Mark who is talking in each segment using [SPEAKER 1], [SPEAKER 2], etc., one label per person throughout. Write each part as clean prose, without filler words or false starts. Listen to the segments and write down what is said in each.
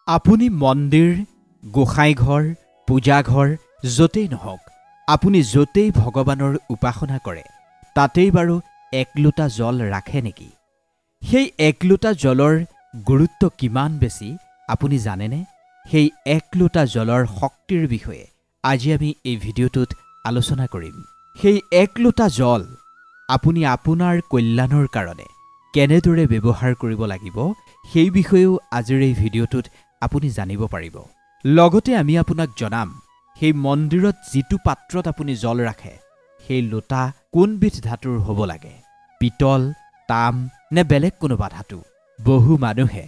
[SPEAKER 1] আপুনি মন্দিৰ গোসাই ঘৰ পূজা ঘৰ যতেই নহওক আপুনি যতেই ভগৱানৰ উপাসনা কৰে তাতেই বাৰু এক লোটা জল ৰাখে নেকি সেই এক লোটা জলৰ গুৰুত্ব কিমান বেছি আপুনি জানেনে সেই এক লোটা জলৰ শক্তিৰ বিষয়ে আজি আমি এই ভিডিঅ'টোত আলোচনা কৰিম সেই এক লোটা জল আপুনি আপোনাৰ কল্যাণৰ কাৰণে কেনেদৰে ব্যৱহাৰ কৰিব লাগিব সেই বিষয়েও আজিৰ এই ভিডিঅ'টোত আপুনি জানিব পাৰিব লগতে আমি আপোনাক জনাম সেই মন্দিৰত যিটো পাত্ৰত আপুনি জল ৰাখে সেই লোটা কোনবিধ ধাতুৰ হ'ব লাগে পিতল তাম নে বেলেগ কোনোবা ধাতু বহু মানুহে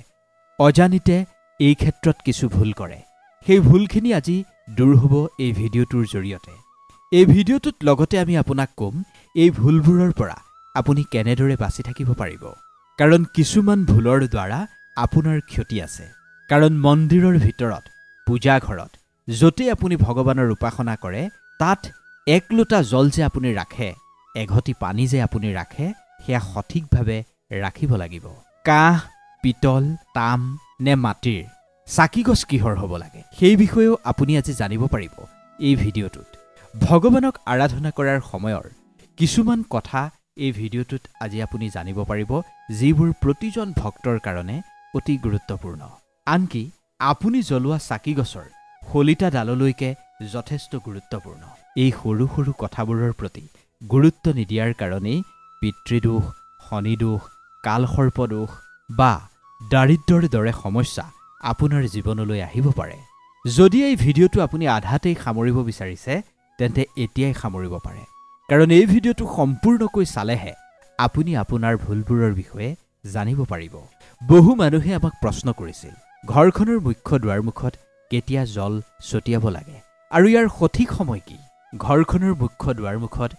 [SPEAKER 1] অজানিতে এই ক্ষেত্ৰত কিছু ভুল কৰে সেই ভুলখিনি আজি দূৰ হ'ব এই ভিডিঅ'টোৰ জৰিয়তে এই ভিডিঅ'টোত লগতে আমি আপোনাক কম এই ভুলবোৰৰ পৰা আপুনি কেনেদৰে বাচি থাকিব পাৰিব কাৰণ কিছুমান ভুলৰ দ্বাৰা আপোনাৰ ক্ষতি আছে কাৰণ মন্দিৰৰ ভিতৰত পূজা ঘৰত যতে আপুনি ভগৱানৰ উপাসনা কৰে তাত এক লোটা জল যে আপুনি ৰাখে এঘটি পানী যে আপুনি ৰাখে সেয়া সঠিকভাৱে ৰাখিব লাগিব কাঁহ পিতল তাম নে মাটিৰ চাকিগছ কিহৰ হ'ব লাগে সেই বিষয়েও আপুনি আজি জানিব পাৰিব এই ভিডিঅ'টোত ভগৱানক আৰাধনা কৰাৰ সময়ৰ কিছুমান কথা এই ভিডিঅ'টোত আজি আপুনি জানিব পাৰিব যিবোৰ প্ৰতিজন ভক্তৰ কাৰণে অতি গুৰুত্বপূৰ্ণ আনকি আপুনি জ্বলোৱা চাকিগছৰ হলিতা ডাললৈকে যথেষ্ট গুৰুত্বপূৰ্ণ এই সৰু সৰু কথাবোৰৰ প্ৰতি গুৰুত্ব নিদিয়াৰ কাৰণেই পিতৃদোষ শনিদোষ কালসৰ্পদোষ বা দাৰিদ্ৰৰ দৰে সমস্যা আপোনাৰ জীৱনলৈ আহিব পাৰে যদি এই ভিডিঅ'টো আপুনি আধাতেই সামৰিব বিচাৰিছে তেন্তে এতিয়াই সামৰিব পাৰে কাৰণ এই ভিডিঅ'টো সম্পূৰ্ণকৈ চালেহে আপুনি আপোনাৰ ভুলবোৰৰ বিষয়ে জানিব পাৰিব বহু মানুহে আমাক প্ৰশ্ন কৰিছিল ঘৰখনৰ মুখ্য দুৱাৰমুখত কেতিয়া জল ছটিয়াব লাগে আৰু ইয়াৰ সঠিক সময় কি ঘৰখনৰ মুখ্য দুৱাৰমুখত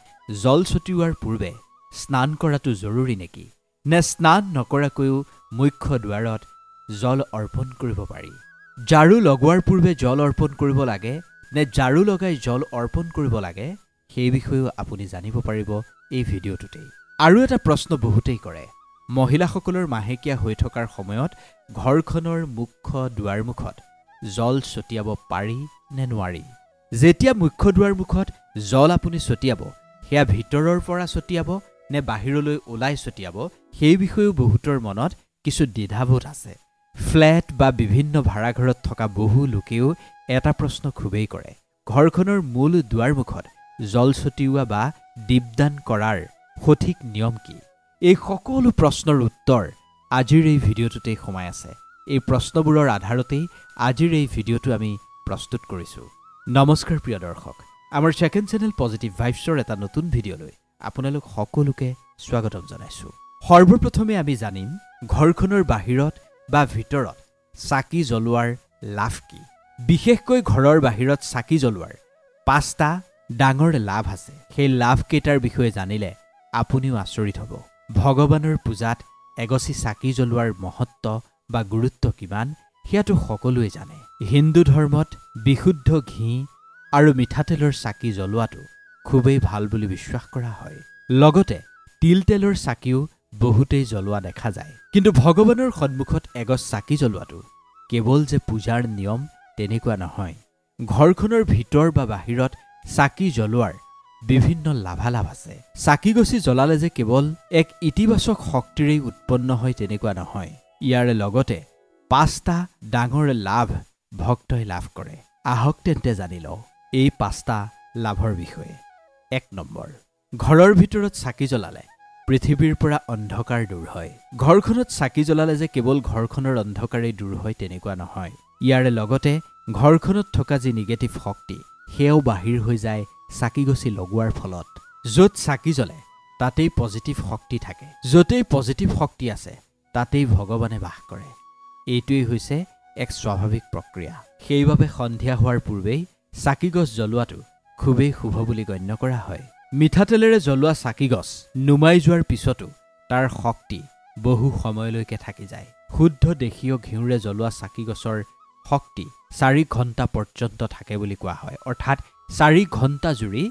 [SPEAKER 1] জল ছটিওৱাৰ পূৰ্বে স্নান কৰাটো জৰুৰী নেকি নে স্নান নকৰাকৈও মুখ্য দুৱাৰত জল অৰ্পণ কৰিব পাৰি ঝাৰু লগোৱাৰ পূৰ্বে জল অৰ্পণ কৰিব লাগে নে ঝাৰু লগাই জল অৰ্পণ কৰিব লাগে সেই বিষয়েও আপুনি জানিব পাৰিব এই ভিডিঅ'টোতেই আৰু এটা প্ৰশ্ন বহুতেই কৰে মহিলাসকলৰ মাহেকীয়া হৈ থকাৰ সময়ত ঘৰখনৰ মুখ্য দুৱাৰমুখত জল ছটিয়াব পাৰি নে নোৱাৰি যেতিয়া মুখ্য দুৱাৰমুখত জল আপুনি ছটিয়াব সেয়া ভিতৰৰ পৰা ছটিয়াব নে বাহিৰলৈ ওলাই ছটিয়াব সেই বিষয়েও বহুতৰ মনত কিছু দ্বিধাবোধ আছে ফ্লেট বা বিভিন্ন ভাড়াঘৰত থকা বহু লোকেও এটা প্ৰশ্ন খুবেই কৰে ঘৰখনৰ মূল দুৱাৰমুখত জল ছটিওৱা বা দীপদান কৰাৰ সঠিক নিয়ম কি এই সকলো প্ৰশ্নৰ উত্তৰ আজিৰ এই ভিডিঅ'টোতেই সোমাই আছে এই প্ৰশ্নবোৰৰ আধাৰতেই আজিৰ এই ভিডিঅ'টো আমি প্ৰস্তুত কৰিছোঁ নমস্কাৰ প্ৰিয় দৰ্শক আমাৰ ছেকেণ্ড চেনেল পজিটিভ ভাইবছৰ এটা নতুন ভিডিঅ'লৈ আপোনালোক সকলোকে স্বাগতম জনাইছোঁ সৰ্বপ্ৰথমে আমি জানিম ঘৰখনৰ বাহিৰত বা ভিতৰত চাকি জ্বলোৱাৰ লাভ কি বিশেষকৈ ঘৰৰ বাহিৰত চাকি জ্বলোৱাৰ 5টা ডাঙৰ লাভ আছে সেই লাভকেইটাৰ বিষয়ে জানিলে আপুনিও আচৰিত হ'ব ভগৱানৰ পূজাত এগছি চাকি জ্বলোৱাৰ মহত্ব বা গুৰুত্ব কিমান সেয়াটো সকলোৱে জানে হিন্দু ধৰ্মত বিশুদ্ধ ঘি আৰু মিঠাতেলৰ চাকি জ্বলোৱাটো খুবেই ভাল বুলি বিশ্বাস কৰা হয় লগতে তিলতেলৰ চাকিও বহুতেই জ্বলোৱা দেখা যায় কিন্তু ভগৱানৰ সন্মুখত এগছ চাকি জ্বলোৱাটো কেৱল যে পূজাৰ নিয়ম তেনেকুৱা নহয় ঘৰখনৰ ভিতৰ বা বাহিৰত চাকি জ্বলোৱাৰ বিভিন্ন লাভালাভ আছে চাকিগছি জ্বলালে যে কেৱল এক ইতিবাচক শক্তিৰেই উৎপন্ন হয় তেনেকুৱা নহয় ইয়াৰ লগতে 5টা ডাঙৰ লাভ ভক্তই লাভ কৰে আহক তেন্তে জানি লওঁ এই 5টা লাভৰ বিষয়ে 1 নম্বৰ ঘৰৰ ভিতৰত চাকি জ্বলালে পৃথিৱীৰ পৰা অন্ধকাৰ দূৰ হয় ঘৰখনত চাকি জ্বলালে যে কেৱল ঘৰখনৰ অন্ধকাৰেই দূৰ হয় তেনেকুৱা নহয় ইয়াৰ লগতে ঘৰখনত থকা যি নিগেটিভ শক্তি সেয়াও বাহিৰ হৈ যায় চাকিগছি লগোৱাৰ ফলত য'ত চাকি জ্বলে তাতেই পজিটিভ শক্তি থাকে য'তেই পজিটিভ শক্তি আছে তাতেই ভগৱানে বাস কৰে এইটোৱেই হৈছে এক স্বাভাৱিক প্ৰক্ৰিয়া সেইবাবে সন্ধিয়া হোৱাৰ পূৰ্বেই চাকিগছ জ্বলোৱাটো খুবেই শুভ বুলি গণ্য কৰা হয় মিঠাতেলেৰে জ্বলোৱা চাকিগছ নুমাই যোৱাৰ পিছতো তাৰ শক্তি বহু সময়লৈকে থাকি যায় শুদ্ধ দেশীয় ঘিউৰে জ্বলোৱা চাকিগছৰ শক্তি 4 ঘণ্টা পৰ্যন্ত থাকে বুলি কোৱা হয় অৰ্থাৎ 4 ঘণ্টা জুৰি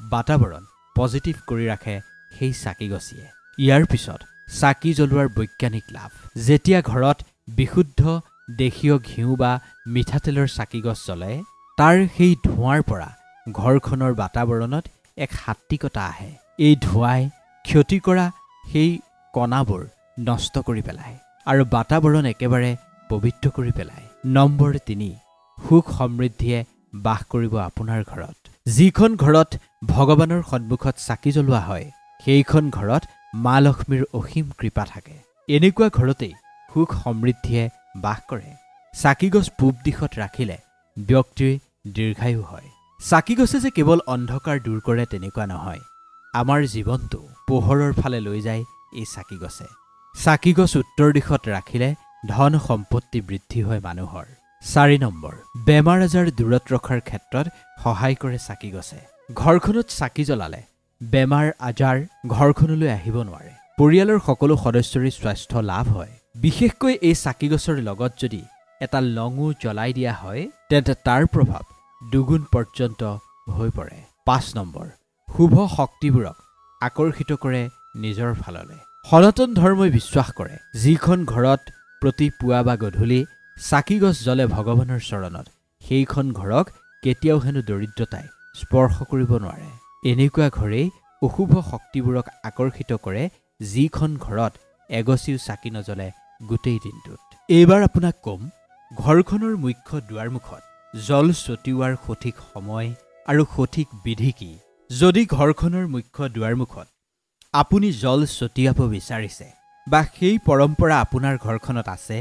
[SPEAKER 1] বাতাবৰণ পজিটিভ কৰি ৰাখে সেই চাকিগছিয়ে ইয়াৰ পিছত চাকি জ্বলোৱাৰ বৈজ্ঞানিক লাভ যেতিয়া ঘৰত বিশুদ্ধ দেশীয় ঘিউ বা মিঠাতেলৰ চাকিগছ জ্বলে, তাৰ সেই ধোঁৱাৰ পৰা ঘৰখনৰ বাতাবৰণত এক সাত্বিকতা আহে। এই ধোঁৱাই ক্ষতি কৰা সেই কণাবোৰ নষ্ট কৰি পেলায় আৰু বাতাবৰণ একেবাৰে পবিত্ৰ কৰি পেলায়। নম্বৰ 3, সুখ সমৃদ্ধিয়ে বাস কৰিব আপোনাৰ ঘৰত। যিখন ঘৰত ভগৱানৰ সন্মুখত চাকি জ্বলোৱা হয়, সেইখন ঘৰত মা লক্ষ্মীৰ অসীম কৃপা থাকে। এনেকুৱা ঘৰতেই সুখ সমৃদ্ধিয়ে বাস কৰে। চাকিগছ পূব দিশত ৰাখিলে ব্যক্তিৰ দীৰ্ঘায়ু হয়। চাকিগছে যে কেৱল অন্ধকাৰ দূৰ কৰে তেনেকুৱা নহয়, আমাৰ জীৱনটো পোহৰৰ ফালে লৈ যায় এই চাকিগছে। চাকিগছ উত্তৰ দিশত ৰাখিলে ধন সম্পত্তি বৃদ্ধি হয় মানুহৰ। 4 নম্বৰ, বেমাৰ আজাৰ দূৰত ৰখাৰ ক্ষেত্ৰত সহায় কৰে চাকিগছে। ঘৰখনত চাকি জ্বলালে বেমাৰ আজাৰ ঘৰখনলৈ আহিব নোৱাৰে। পৰিয়ালৰ সকলো সদস্যৰে স্বাস্থ্য লাভ হয়। বিশেষকৈ এই চাকিগছৰ লগত যদি এটা লঙো জ্বলাই দিয়া হয়, তেন্তে তাৰ প্ৰভাৱ দুগুণ পৰ্যন্ত হৈ পৰে। 5 নম্বৰ, শুভ শক্তিবোৰক আকৰ্ষিত কৰে নিজৰ ফাললৈ। সনাতন ধৰ্মই বিশ্বাস কৰে, যিখন ঘৰত প্ৰতি পুৱা বা গধূলি চাকিগছ জ্বলে ভগৱানৰ চৰণত, সেইখন ঘৰক কেতিয়াও হেনো দৰিদ্ৰতাই স্পৰ্শ কৰিব নোৱাৰে। এনেকুৱা ঘৰেই অশুভ শক্তিবোৰক আকৰ্ষিত কৰে, যিখন ঘৰত এগছিও চাকি নজ্বলে গোটেই দিনটোত। এইবাৰ আপোনাক ক'ম, ঘৰখনৰ মুখ্য দুৱাৰমুখত জল ছটিওৱাৰ সঠিক সময় আৰু সঠিক বিধি কি। যদি ঘৰখনৰ মুখ্য দুৱাৰমুখত আপুনি জল ছটিয়াব বিচাৰিছে বা সেই পৰম্পৰা আপোনাৰ ঘৰখনত আছে,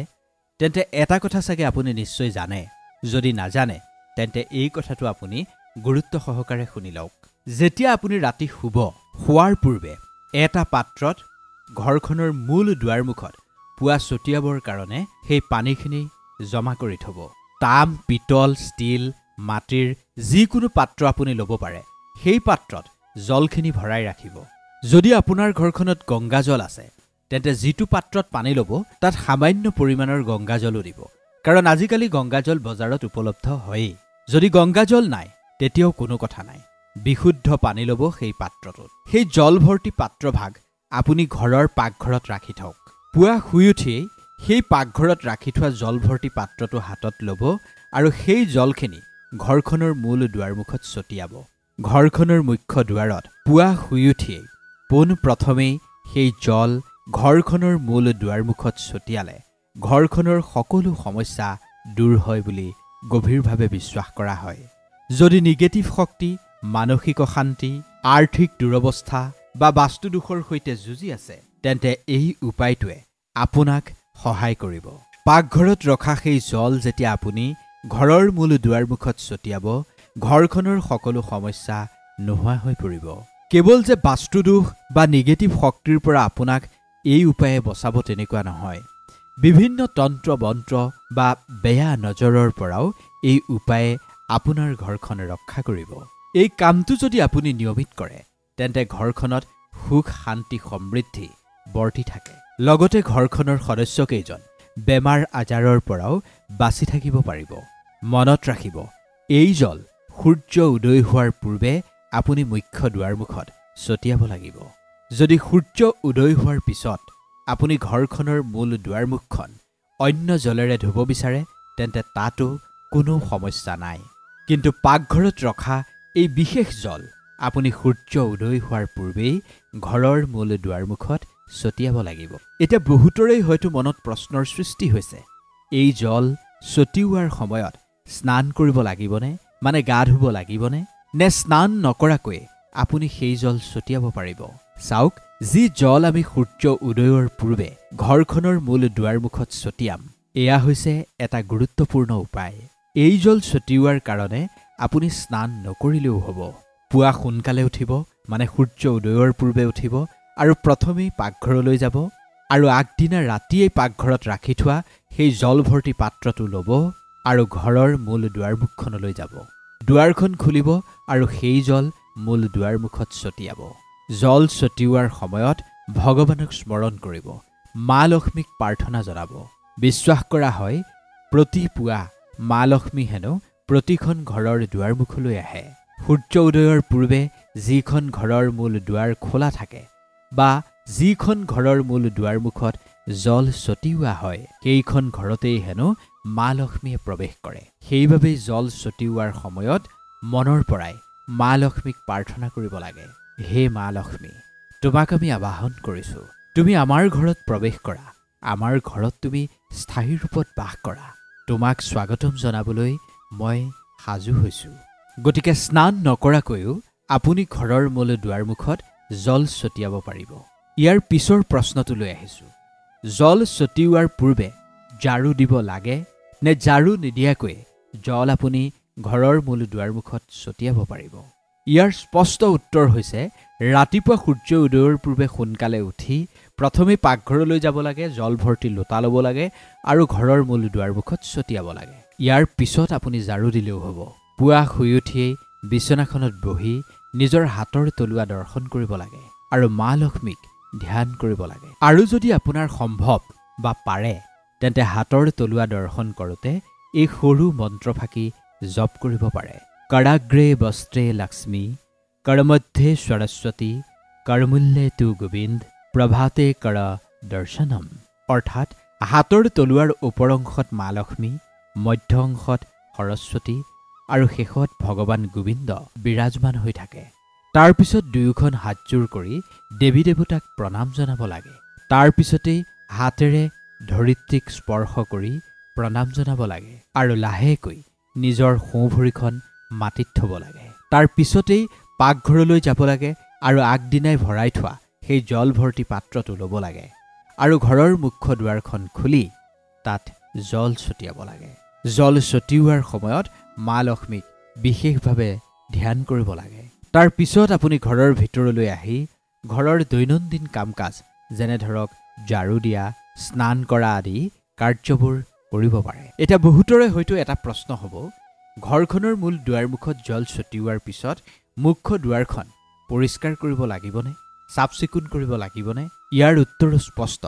[SPEAKER 1] তেন্তে এটা কথা চাগে আপুনি নিশ্চয় জানে। যদি নাজানে, তেন্তে এই কথাটো আপুনি গুৰুত্ব সহকাৰে শুনি লওক। যেতিয়া আপুনি ৰাতি শুব, শোৱাৰ পূৰ্বে এটা পাত্ৰত ঘৰখনৰ মূল দুৱাৰমুখত পুৱা ছটিয়াবৰ কাৰণে সেই পানীখিনি জমা কৰি থ'ব। তাম, পিতল, ষ্টীল, মাটিৰ যিকোনো পাত্ৰ আপুনি ল'ব পাৰে। সেই পাত্ৰত জলখিনি ভৰাই ৰাখিব। যদি আপোনাৰ ঘৰখনত গংগাজল আছে, তেন্তে যিটো পাত্ৰত পানী ল'ব তাত সামান্য পৰিমাণৰ গংগাজলো দিব, কাৰণ আজিকালি গংগাজল বজাৰত উপলব্ধ হয়েই। যদি গংগাজল নাই, তেতিয়াও কোনো কথা নাই, বিশুদ্ধ পানী ল'ব সেই পাত্ৰটোত। সেই জলভৰ্তি পাত্ৰভাগ আপুনি ঘৰৰ পাকঘৰত ৰাখি থওক। পুৱা শুই উঠিয়েই সেই পাকঘৰত ৰাখি থোৱা জলভৰ্তি পাত্ৰটো হাতত ল'ব আৰু সেই জলখিনি ঘৰখনৰ মূল দুৱাৰমুখত ছটিয়াব। ঘৰখনৰ মুখ্য দুৱাৰত পুৱা শুই উঠিয়েই পোনপ্ৰথমেই সেই জল ঘৰখনৰ মূল দুৱাৰমুখত ছটিয়ালে ঘৰখনৰ সকলো সমস্যা দূৰ হয় বুলি গভীৰভাৱে বিশ্বাস কৰা হয়। যদি নিগেটিভ শক্তি, মানসিক অশান্তি, আৰ্থিক দুৰৱস্থা বা বাস্তুদোষৰ সৈতে যুঁজি আছে, তেন্তে এই উপায়টোৱে আপোনাক সহায় কৰিব। পাকঘৰত ৰখা সেই জল যেতিয়া আপুনি ঘৰৰ মূল দুৱাৰমুখত ছটিয়াব, ঘৰখনৰ সকলো সমস্যা নোহোৱা হৈ পৰিব। কেৱল যে বাস্তুদোষ বা নিগেটিভ শক্তিৰ পৰা আপোনাক এই উপায়ে বচাব তেনেকুৱা নহয়, বিভিন্ন তন্ত্ৰ মন্ত্ৰ বা বেয়া নজৰৰ পৰাও এই উপায়ে আপোনাৰ ঘৰখন ৰক্ষা কৰিব। এই কামটো যদি আপুনি নিয়মিত কৰে, তেন্তে ঘৰখনত সুখ, শান্তি, সমৃদ্ধি বৰ্তি থাকে। লগতে ঘৰখনৰ সদস্যকেইজন বেমাৰ আজাৰৰ পৰাও বাচি থাকিব পাৰিব। মনত ৰাখিব, এই জল সূৰ্য উদয় হোৱাৰ পূৰ্বে আপুনি মুখ্য দুৱাৰমুখত ছটিয়াব লাগিব। যদি সূৰ্য উদয় হোৱাৰ পিছত আপুনি ঘৰখনৰ মূল দুৱাৰমুখখন অন্য জলেৰে ধুব বিচাৰে, তেন্তে তাতো কোনো সমস্যা নাই। কিন্তু পাকঘৰত ৰখা এই বিশেষ জল আপুনি সূৰ্য উদয় হোৱাৰ পূৰ্বেই ঘৰৰ মূল দুৱাৰমুখত ছটিয়াব লাগিব। এতিয়া বহুতৰে হয়তো মনত প্ৰশ্নৰ সৃষ্টি হৈছে, এই জল ছটিওৱাৰ সময়ত স্নান কৰিব লাগিবনে, মানে গা ধুব লাগিবনে, নে স্নান নকৰাকৈ আপুনি সেই জল ছটিয়াব পাৰিব? চাওক, যি জল আমি সূৰ্য উদয়ৰ পূৰ্বে ঘৰখনৰ মূল দুৱাৰমুখত ছটিয়াম, এয়া হৈছে এটা গুৰুত্বপূৰ্ণ উপায়। এই জল ছটিওৱাৰ কাৰণে আপুনি স্নান নকৰিলেও হ'ব। পুৱা সোনকালে উঠিব, মানে সূৰ্য উদয়ৰ পূৰ্বে উঠিব আৰু প্ৰথমেই পাকঘৰলৈ যাব আৰু আগদিনা ৰাতিয়েই পাকঘৰত ৰাখি থোৱা সেই জলভৰ্তি পাত্ৰটো ল'ব আৰু ঘৰৰ মূল দুৱাৰমুখখনলৈ যাব। দুৱাৰখন খুলিব আৰু সেই জল মূল দুৱাৰমুখত ছটিয়াব। জল ছটিওৱাৰ সময়ত ভগৱানক স্মৰণ কৰিব, মা লক্ষ্মীক প্ৰাৰ্থনা জনাব। বিশ্বাস কৰা হয়, প্ৰতি পুৱা মা লক্ষ্মী হেনো প্ৰতিখন ঘৰৰ দুৱাৰমুখলৈ আহে। সূৰ্য উদয়ৰ পূৰ্বে যিখন ঘৰৰ মূল দুৱাৰ খোলা থাকে বা যিখন ঘৰৰ মূল দুৱাৰমুখত জল ছটিওৱা হয় সেইখন ঘৰতেই হেনো মা লক্ষ্মীয়ে প্ৰৱেশ কৰে। সেইবাবেই জল ছটিওৱাৰ সময়ত মনৰ পৰাই মা লক্ষ্মীক প্ৰাৰ্থনা কৰিব লাগে, হে মা লক্ষ্মী, তোমাক আমি আবাহন কৰিছোঁ, তুমি আমাৰ ঘৰত প্ৰৱেশ কৰা, আমাৰ ঘৰত তুমি স্থায়ী ৰূপত বাস কৰা, তোমাক স্বাগতম জনাবলৈ মই সাজু হৈছোঁ। গতিকে স্নান নকৰাকৈও আপুনি ঘৰৰ মূল দুৱাৰমুখত জল ছটিয়াব পাৰিব। ইয়াৰ পিছৰ প্ৰশ্নটো লৈ আহিছোঁ, জল ছটিওৱাৰ পূৰ্বে ঝাৰু দিব লাগে নে ঝাৰু নিদিয়াকৈ জল আপুনি ঘৰৰ মূল দুৱাৰমুখত ছটিয়াব পাৰিব? ইয়াৰ স্পষ্ট উত্তৰ হৈছে ৰাতিপুৱা সূৰ্য উদয়ৰ পূৰ্বে সোনকালে উঠি প্ৰথমে পাকঘৰলৈ যাব লাগে, জল ভৰ্তি লোটা ল'ব লাগে আৰু ঘৰৰ মূল দুৱাৰমুখত ছটিয়াব লাগে। ইয়াৰ পিছত আপুনি ঝাৰু দিলেও হ'ব। পুৱা শুই উঠিয়েই বিচনাখনত বহি নিজৰ হাতৰ তলুৱা দৰ্শন কৰিব লাগে আৰু মা লক্ষ্মীক ধ্যান কৰিব লাগে। আৰু যদি আপোনাৰ সম্ভৱ বা পাৰে তেন্তে হাতৰ তলুৱা দৰ্শন কৰোঁতে এই সৰু মন্ত্ৰফাঁকি জপ কৰিব পাৰে। কৰাগ্ৰে বস্ত্ৰে লক্ষ্মী, কৰমধ্যে সৰস্বতী, কৰমূল্যে তু গোবিন্দ, প্ৰভাতে কৰ দৰ্শনম। অৰ্থাৎ হাতৰ তলুৱাৰ ওপৰ অংশত মা লক্ষ্মী, মধ্য অংশত সৰস্বতী আৰু শেষত ভগৱান গোবিন্দ বিৰাজমান হৈ থাকে। তাৰ পিছত দুয়োখন হাতযোৰ কৰি দেৱী দেৱতাক প্ৰণাম জনাব লাগে। তাৰ পিছতেই হাতেৰে ধৰিত্ৰীক স্পৰ্শ কৰি প্ৰণাম জনাব লাগে আৰু লাহেকৈ নিজৰ সোঁ ভৰিখন মাটিত থ'ব লাগে। তাৰ পিছতেই পাকঘৰলৈ যাব লাগে আৰু আগদিনাই ভৰাই থোৱা সেই জল ভৰ্তি পাত্ৰটো ল'ব লাগে আৰু ঘৰৰ মুখ্য দুৱাৰখন খুলি তাত জল ছটিয়াব লাগে। জল ছটিওৱাৰ সময়ত মা লক্ষ্মীক বিশেষভাৱে ধ্যান কৰিব লাগে। তাৰ পিছত আপুনি ঘৰৰ ভিতৰলৈ আহি ঘৰৰ দৈনন্দিন কাম কাজ যেনে ধৰক ঝাৰু দিয়া, স্নান কৰা আদি কাৰ্যবোৰ কৰিব পাৰে। এতিয়া বহুতৰে হয়তো এটা প্ৰশ্ন হ'ব, ঘৰখনৰ মূল দুৱাৰমুখত জল ছটিওৱাৰ পিছত মুখ্য দুৱাৰখন পৰিষ্কাৰ কৰিব লাগিবনে, চাফ চিকুণ কৰিব লাগিবনে? ইয়াৰ উত্তৰ স্পষ্ট,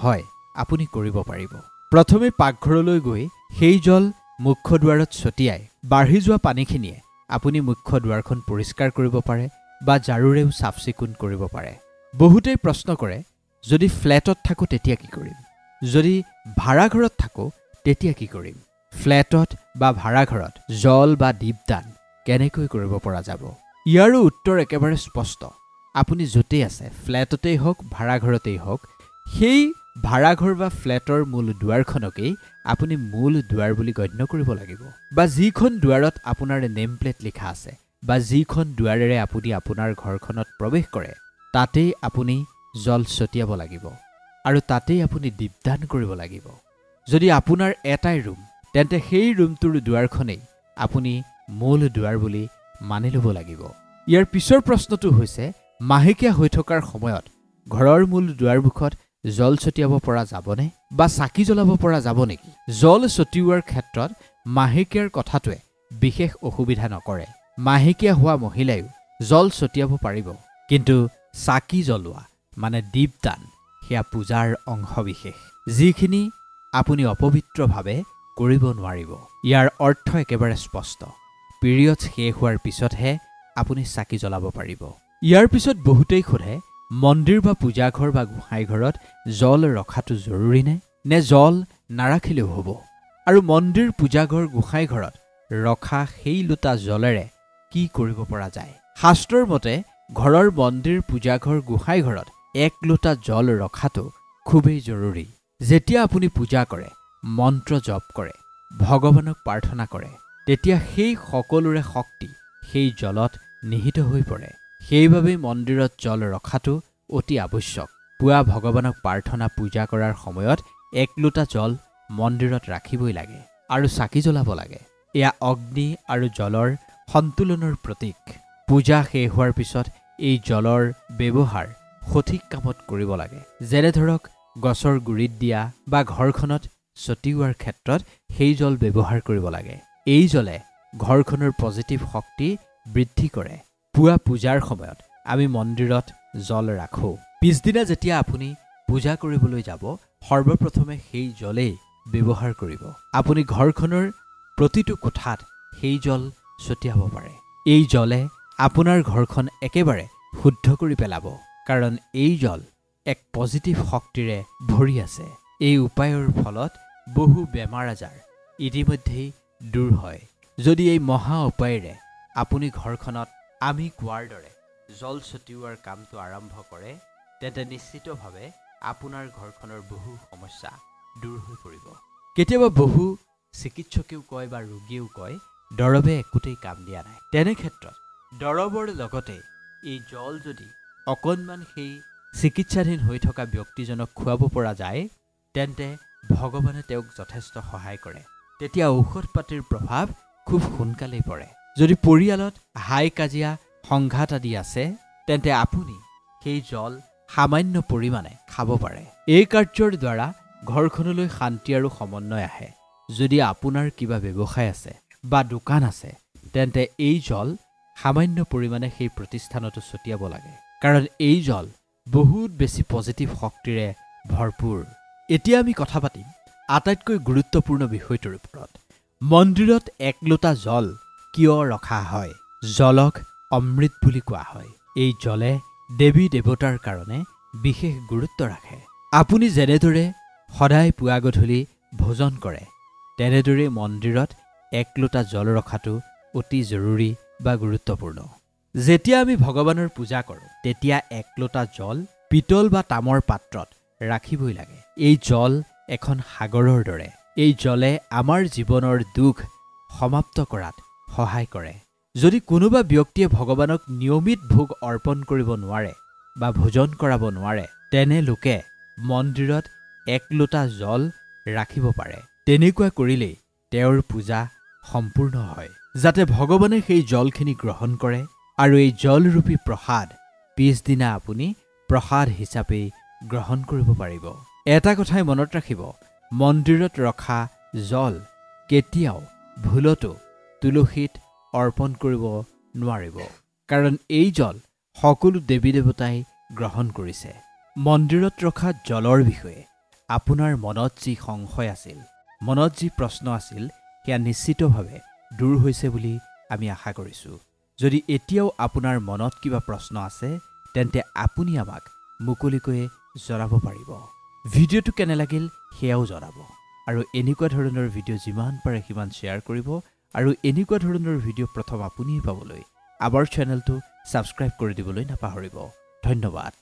[SPEAKER 1] হয়, আপুনি কৰিব পাৰিব। প্ৰথমে পাকঘৰলৈ গৈ সেই জল মুখ্য দুৱাৰত ছটিয়াই বাঢ়ি যোৱা পানীখিনিয়ে আপুনি মুখ্য দুৱাৰখন পৰিষ্কাৰ কৰিব পাৰে বা ঝাৰুৰেও চাফ চিকুণ কৰিব পাৰে। বহুতেই প্ৰশ্ন কৰে, যদি ফ্লেটত থাকোঁ তেতিয়া কি কৰিম, যদি ভাড়াঘৰত থাকোঁ তেতিয়া কি কৰিম? ফ্লেটত বা ভাড়াঘৰত জল বা দীপদান কেনেকৈ কৰিব পৰা যাব? ইয়াৰো উত্তৰ একেবাৰে স্পষ্ট। আপুনি য'তেই আছে, ফ্লেটতেই হওক ভাড়াঘৰতেই হওক, সেই ভাড়াঘৰ বা ফ্লেটৰ মূল দুৱাৰখনকেই আপুনি মূল দুৱাৰ বুলি গণ্য কৰিব লাগিব। বা যিখন দুৱাৰত আপোনাৰ নেম প্লেট লিখা আছে বা যিখন দুৱাৰেৰে আপুনি আপোনাৰ ঘৰখনত প্ৰৱেশ কৰে তাতেই আপুনি জল ছটিয়াব লাগিব আৰু তাতেই আপুনি দীপদান কৰিব লাগিব। যদি আপোনাৰ এটাই ৰুম তেন্তে সেই ৰুমটোৰ দুৱাৰখনেই আপুনি মূল দুৱাৰ বুলি মানি ল'ব লাগিব। ইয়াৰ পিছৰ প্ৰশ্নটো হৈছে, মাহেকীয়া হৈ থকাৰ সময়ত ঘৰৰ মূল দুৱাৰমুখত জল ছটিয়াব পৰা যাবনে বা চাকি জ্বলাব পৰা যাব নেকি? জল ছটিওৱাৰ ক্ষেত্ৰত মাহেকীয়াৰ কথাটোৱে বিশেষ অসুবিধা নকৰে। মাহেকীয়া হোৱা মহিলায়ো জল ছটিয়াব পাৰিব, কিন্তু চাকি জ্বলোৱা মানে দীপদান সেয়া পূজাৰ অংশ বিশেষ, যিখিনি আপুনি অপবিত্ৰভাৱে কৰিব নোৱাৰিব। ইয়াৰ অৰ্থ একেবাৰে স্পষ্ট, পিৰিয়ড শেষ হোৱাৰ পিছতহে আপুনি চাকি জ্বলাব পাৰিব। ইয়াৰ পিছত বহুতেই সোধে, মন্দিৰ বা পূজাঘৰ বা গোসাঁই ঘৰত জল ৰখাটো জৰুৰী নে জল নাৰাখিলেও হ'ব? আৰু মন্দিৰ, পূজাঘৰ, গোসাঁই ঘৰত ৰখা সেই লোটা জলেৰে কি কৰিব পৰা যায়? শাস্ত্ৰৰ মতে ঘৰৰ মন্দিৰ, পূজাঘৰ, গোসাঁই ঘৰত 1 লোটা জল ৰখাটো খুবেই জৰুৰী। যেতিয়া আপুনি পূজা কৰে, মন্ত্ৰ জপ কৰে, ভগৱানক প্ৰাৰ্থনা কৰে, তেতিয়া সেই সকলোৰে শক্তি সেই জলত নিহিত হৈ পৰে। সেইবাবেই মন্দিৰত জল ৰখাটো অতি আৱশ্যক। পুৱা ভগৱানক প্ৰাৰ্থনা পূজা কৰাৰ সময়ত 1 লোটা জল মন্দিৰত ৰাখিবই লাগে আৰু চাকি জ্বলাব লাগে। এয়া অগ্নি আৰু জলৰ সন্তুলনৰ প্ৰতীক। পূজা শেষ হোৱাৰ পিছত এই জলৰ ব্যৱহাৰ সঠিক কামত কৰিব লাগে, যেনে ধৰক গছৰ গুৰিত দিয়া বা ঘৰখনত ছটিওৱাৰ ক্ষেত্ৰত সেই জল ব্যৱহাৰ কৰিব লাগে। এই জলে ঘৰখনৰ পজিটিভ শক্তি বৃদ্ধি কৰে। পুৱা পূজাৰ সময়ত আমি মন্দিৰত জল ৰাখোঁ। পিছদিনা যেতিয়া আপুনি পূজা কৰিবলৈ যাব, সৰ্বপ্ৰথমে সেই জলেই ব্যৱহাৰ কৰিব। আপুনি ঘৰখনৰ প্ৰতিটো কোঠাত সেই জল ছটিয়াব পাৰে। এই জলে আপোনাৰ ঘৰখন একেবাৰে শুদ্ধ কৰি পেলাব, কাৰণ এই জল এক পজিটিভ শক্তিৰে ভৰি আছে। এই উপায়ৰ ফলত বহু বেমাৰ আজাৰ ইতিমধ্যেই দূৰ হয়। যদি এই মহা উপায়েৰে আপুনি ঘৰখনত আমি কোৱাৰ দৰে জল ছটিওৱাৰ কামটো আৰম্ভ কৰে, তেন্তে নিশ্চিতভাৱে আপোনাৰ ঘৰখনৰ বহু সমস্যা দূৰ হৈ পৰিব। কেতিয়াবা বহু চিকিৎসকেও কয় বা ৰোগীয়েও কয় দৰৱে একোতেই কাম দিয়া নাই। তেনে ক্ষেত্ৰত দৰৱৰ লগতে এই জল যদি অকণমান সেই চিকিৎসাধীন হৈ থকা ব্যক্তিজনক খুৱাব পৰা যায়, তেন্তে ভগৱানে তেওঁক যথেষ্ট সহায় কৰে। তেতিয়া ঔষধ পাতিৰ প্ৰভাৱ খুব সোনকালেই পৰে। যদি পৰিয়ালত হাই কাজিয়া সংঘাত আদি আছে, তেন্তে আপুনি সেই জল সামান্য পৰিমাণে খাব পাৰে। এই কাৰ্যৰ দ্বাৰা ঘৰখনলৈ শান্তি আৰু সমন্বয় আহে। যদি আপোনাৰ কিবা ব্যৱসায় আছে বা দোকান আছে, তেন্তে এই জল সামান্য পৰিমাণে সেই প্ৰতিষ্ঠানতো ছটিয়াব লাগে, কাৰণ এই জল বহুত বেছি পজিটিভ শক্তিৰে ভৰপূৰ। এতিয়া আমি কথা পাতিম আটাইতকৈ গুৰুত্বপূৰ্ণ বিষয়টোৰ ওপৰত। মন্দিৰত 1 লোটা জল কিয় ৰখা হয়? জলক অমৃত বুলি কোৱা হয়। এই জলে দেৱী দেৱতাৰ কাৰণে বিশেষ গুৰুত্ব ৰাখে। আপুনি যেনেদৰে সদায় পুৱা গধূলি ভোজন কৰে, তেনেদৰে মন্দিৰত 1 লোটা জল ৰখাটো অতি জৰুৰী বা গুৰুত্বপূৰ্ণ। যেতিয়া আমি ভগৱানৰ পূজা কৰোঁ, তেতিয়া 1 লোটা জল পিতল বা তামৰ পাত্ৰত ৰাখিবই লাগে। এই জল এখন সাগৰৰ দৰে। এই জলে আমাৰ জীৱনৰ দুখ সমাপ্ত কৰাত সহায় কৰে। যদি কোনোবা ব্যক্তিয়ে ভগৱানক নিয়মিত ভোগ অৰ্পণ কৰিব নোৱাৰে বা ভোজন কৰাব নোৱাৰে, তেনে লোকে মন্দিৰত 1 লোটা জল ৰাখিব পাৰে। তেনেকুৱা কৰিলেই তেওঁৰ পূজা সম্পূৰ্ণ হয়, যাতে ভগৱানে সেই জলখিনি গ্ৰহণ কৰে আৰু এই জলৰূপী প্ৰসাদ পিছদিনা আপুনি প্ৰসাদ হিচাপে গ্ৰহণ কৰিব পাৰিব। এটা কথাই মনত ৰাখিব, মন্দিৰত ৰখা জল কেতিয়াও ভুলতো তুলসীত অৰ্পণ কৰিব নোৱাৰিব, কাৰণ এই জল সকলো দেৱী দেৱতাই গ্ৰহণ কৰিছে। মন্দিৰত ৰখা জলৰ বিষয়ে আপোনাৰ মনত যি সংশয় আছিল, মনত যি প্ৰশ্ন আছিল, সেয়া নিশ্চিতভাৱে দূৰ হৈছে বুলি আমি আশা কৰিছোঁ। যদি এতিয়াও আপোনাৰ মনত কিবা প্ৰশ্ন আছে, তেন্তে আপুনি আমাক মুকলিকৈ জনাব পাৰিব। ভিডিঅ'টো কেনে লাগিল সেয়াও জনাব, আৰু এনেকুৱা ধৰণৰ ভিডিঅ' যিমান পাৰে সিমান শ্বেয়াৰ কৰিব, আৰু এনেকুৱা ধৰণৰ ভিডিঅ' প্ৰথম আপুনিয়ে পাবলৈ আমাৰ চেনেলটো ছাবস্ক্ৰাইব কৰি দিবলৈ নাপাহৰিব। ধন্যবাদ।